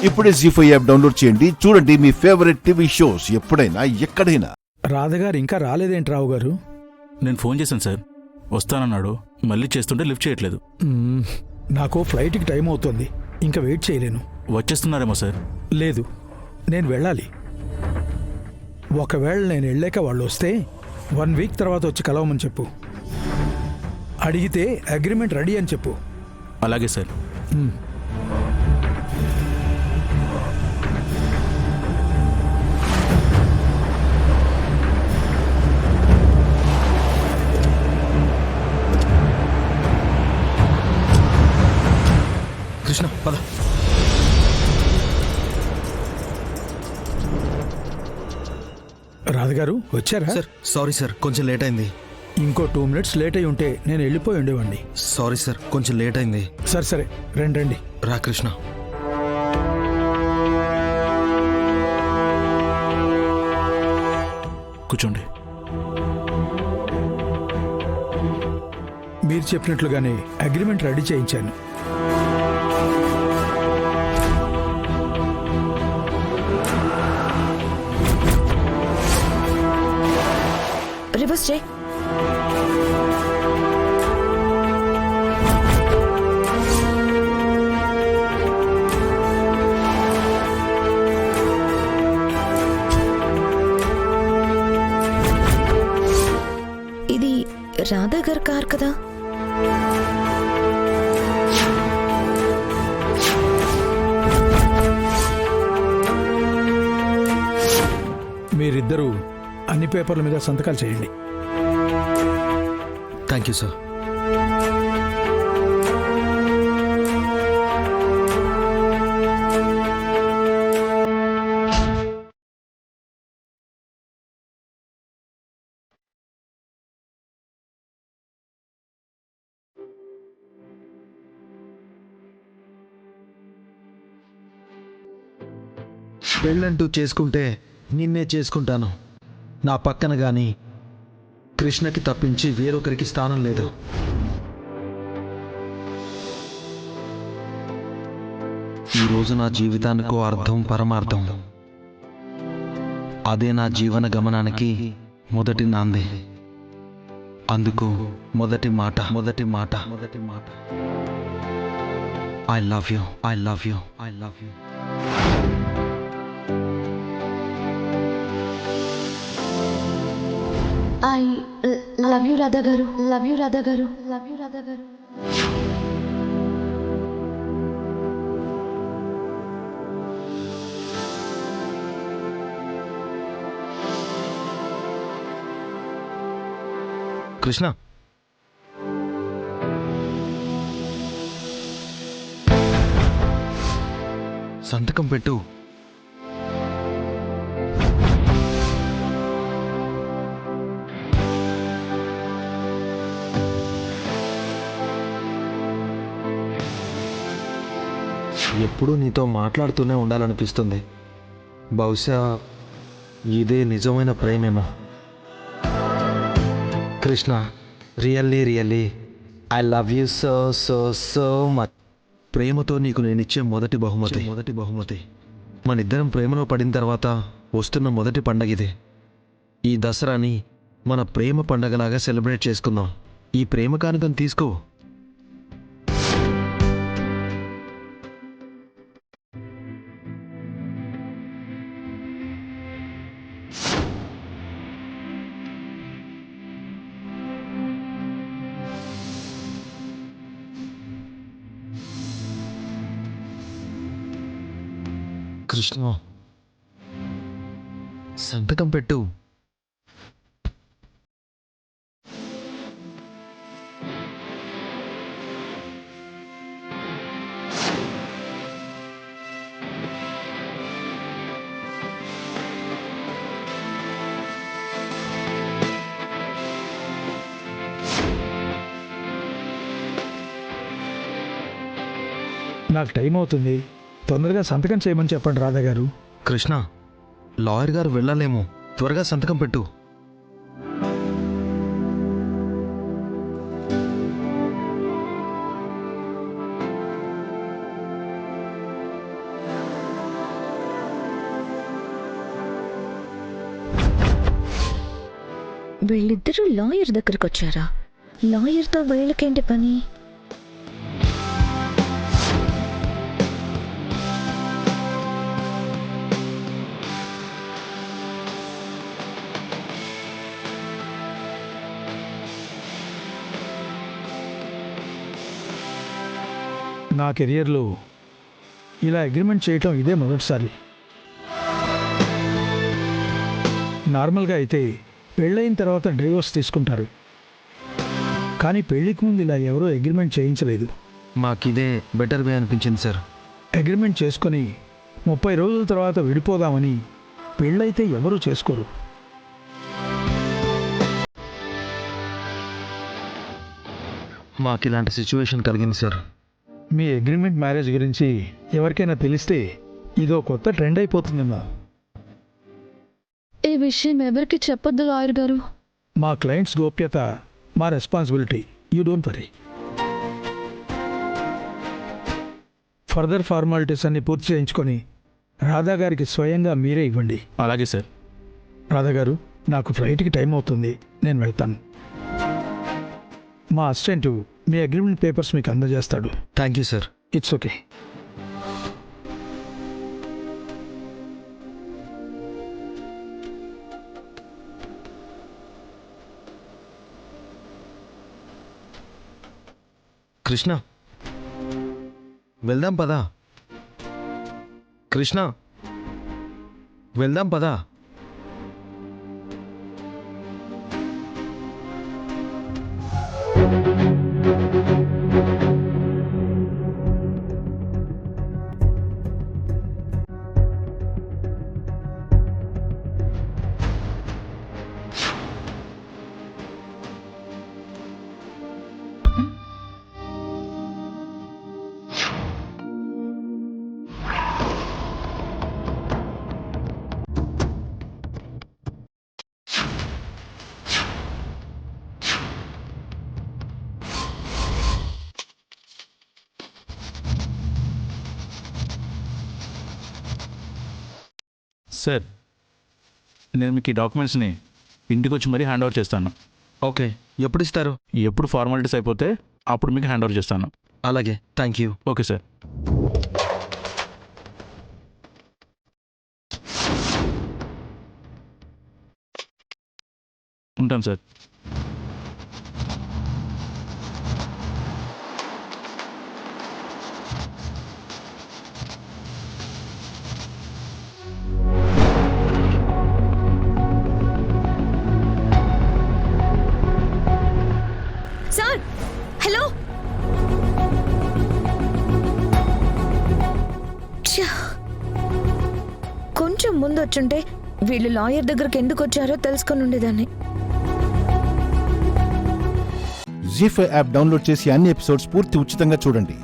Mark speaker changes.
Speaker 1: ఇప్పుడే జీ5 app download చేయండి. చూడండి మీ ఫేవరెట్ టీవీ షోస్ ఎప్పుడైనా ఎక్కడైనా.
Speaker 2: రాధగారు ఇంకా రాలేదేంటి రావు గారు?
Speaker 3: నేను ఫోన్ చేశాను సార్, వస్తానన్నాడు. మళ్ళీ చేస్తుంటే లిఫ్ట్ చేయట్లేదు.
Speaker 2: నాకు ఫ్లైట్కి టైం అవుతుంది, ఇంకా వెయిట్ చేయలేను.
Speaker 3: వచ్చేస్తున్నారేమో సార్.
Speaker 2: లేదు, నేను వెళ్ళాలి. ఒకవేళ నేను వెళ్ళాక వాళ్ళు వస్తే 1 వీక్ తర్వాత వచ్చి కలవమని చెప్పు. అడిగితే అగ్రిమెంట్ రెడీ అని చెప్పు.
Speaker 3: అలాగే సార్.
Speaker 4: కృష్ణ పద.
Speaker 2: రాధగారు వచ్చారా?
Speaker 4: సార్ సారీ సార్, కొంచెం లేట్ అయింది.
Speaker 2: ఇంకో 2 మినిట్స్ లేట్ అయి ఉంటే నేను వెళ్ళిపోయి ఉండేవాడిని.
Speaker 4: సారీ సార్, కొంచెం లేట్ అయింది.
Speaker 2: సరే సరే, రండి రండి.
Speaker 4: రా కృష్ణ.
Speaker 3: కూర్చోండి.
Speaker 2: మీరు చెప్పినట్లుగానే అగ్రిమెంట్ రెడీ చేయించాను.
Speaker 5: రివర్స్ చేయి. ఇది రాధా గారి కార్ కదా?
Speaker 2: మీరిద్దరూ అన్ని పేపర్ల మీద సంతకాలు చేయండి.
Speaker 4: Thank you sir. పెళ్ళంటూ చేసుకుంటే నిన్నే చేసుకుంటాను. నా పక్కన కానీ కృష్ణకి తప్పించి వేరొకరికి స్థానం లేదు. ఈరోజు నా జీవితానికో అర్థం పరమార్థం. అదే నా జీవన గమనానికి మొదటి నాంది. అందుకు మొదటి మాట I love you.
Speaker 5: I love you Radha గారు.
Speaker 4: కృష్ణ, సంతకం పెట్టు. ఎప్పుడూ నీతో మాట్లాడుతూనే ఉండాలనిపిస్తుంది. బహుశా ఇదే నిజమైన ప్రేమేమో. Krishna, really I love you so much. ప్రేమతో నీకు నేనిచ్చే మొదటి బహుమతి. మనిద్దరం ప్రేమలో పడిన తర్వాత వస్తున్న మొదటి పండగ ఇదే. ఈ దసరాని మన ప్రేమ పండగలాగా సెలబ్రేట్ చేసుకుందాం. ఈ ప్రేమ కానుకను తీసుకో. కృష్ణ, సంతకం పెట్టు.
Speaker 2: నాకు టైం అవుతుంది, తొందరగా సంతకం చేయమని చెప్పండి రాధా గారు.
Speaker 4: కృష్ణ, లాయర్ గారు వెళ్ళాలేమో, త్వరగా సంతకం పెట్టు.
Speaker 5: వీళ్ళిద్దరూ లాయర్ దగ్గరకు వచ్చారా? లాయర్తో వీళ్ళకేంటి పని?
Speaker 2: నా కెరియర్లో ఇలా అగ్రిమెంట్ చేయటం ఇదే మొదటిసారి. నార్మల్గా అయితే పెళ్ళైన తర్వాత డివోర్స్ తీసుకుంటారు, కానీ పెళ్ళికి ముందు ఇలా ఎవరూ అగ్రిమెంట్ చేయించలేదు.
Speaker 4: మాకిదే బెటర్ వే అనిపించింది సార్.
Speaker 2: అగ్రిమెంట్ చేసుకొని 30 రోజుల తర్వాత విడిపోదామని పెళ్ళైతే ఎవరూ చేసుకోరు.
Speaker 4: మాకు ఇలాంటి సిచ్యువేషన్ కలిగింది సార్.
Speaker 2: మీ అగ్రిమెంట్ మ్యారేజ్ గురించి ఎవరికైనా తెలిస్తే ఇదో కొత్త ట్రెండ్ అయిపోతుందమ్మా.
Speaker 6: ఈ విషయం ఎవరికి చెప్పొద్దు లాయర్ గారు.
Speaker 2: మా క్లయింట్స్ గోప్యత మా responsibility. You don't worry. Further formalities అన్ని పూర్తి చేయించుకొని రాధా గారికి స్వయంగా మీరే ఇవ్వండి.
Speaker 3: అలాగే సార్.
Speaker 2: రాధా గారు, నాకు ఫ్లైట్కి టైం అవుతుంది, నేను వెళ్తాను. మా అసిస్టెంట్ మీ అగ్రిమెంట్ పేపర్స్ మీకు అందజేస్తాడు.
Speaker 4: Thank you sir.
Speaker 2: It's okay.
Speaker 4: Krishna, వెళ్దాం పదా. కృష్ణ, వెళ్దాం పదా.
Speaker 3: సార్, నేను మీకు ఈ డాక్యుమెంట్స్ని ఇంటికి వచ్చి మరీ హ్యాండ్ ఓవర్ చేస్తాను.
Speaker 4: ఓకే, ఎప్పుడు ఇస్తారు?
Speaker 3: ఎప్పుడు ఫార్మాలిటీస్ అయిపోతే అప్పుడు మీకు హ్యాండ్ ఓవర్ చేస్తాను.
Speaker 4: అలాగే, థ్యాంక్ యూ.
Speaker 3: Okay sir. ఉంటాను సార్.
Speaker 5: Sir, hello. ఛ! కొంచెం ముందు వచ్చుంటే వీళ్ళు లాయర్ దగ్గరికి ఎందుకు వచ్చారో తెలుసుకొని ఉండేదాన్ని.
Speaker 1: జీ5 యాప్ డౌన్లోడ్ చేసి అన్ని ఎపిసోడ్స్ పూర్తి ఉచితంగా చూడండి.